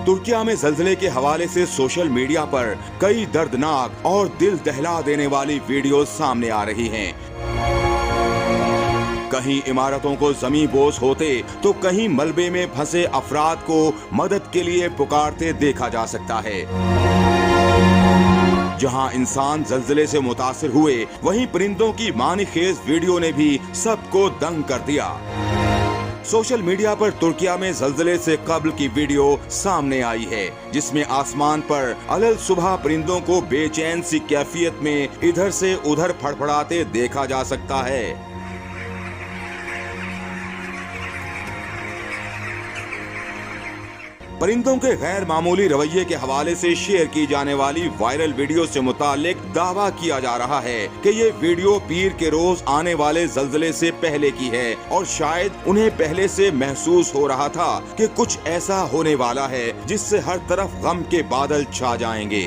तुर्किया में ज़ल्ज़ले के हवाले से सोशल मीडिया पर कई दर्दनाक और दिल दहला देने वाली वीडियोस सामने आ रही हैं। कहीं इमारतों को ज़मीं बोस होते तो कहीं मलबे में फंसे अफराद को मदद के लिए पुकारते देखा जा सकता है। जहां इंसान ज़ल्ज़ले से मुतासिर हुए, वहीं परिंदों की मानीखेज वीडियो ने भी सबको दंग कर दिया। सोशल मीडिया पर तुर्किया में ज़ल्ज़ले से कब्ल की वीडियो सामने आई है, जिसमें आसमान पर अलल सुबह परिंदों को बेचैन सी कैफियत में इधर से उधर फड़फड़ाते देखा जा सकता है। परिंदों के गैर मामूली रवैये के हवाले से शेयर की जाने वाली वायरल वीडियो से मुताल्लिक दावा किया जा रहा है कि ये वीडियो पीर के रोज आने वाले ज़ल्ज़ले से पहले की है और शायद उन्हें पहले से महसूस हो रहा था कि कुछ ऐसा होने वाला है जिससे हर तरफ गम के बादल छा जाएंगे।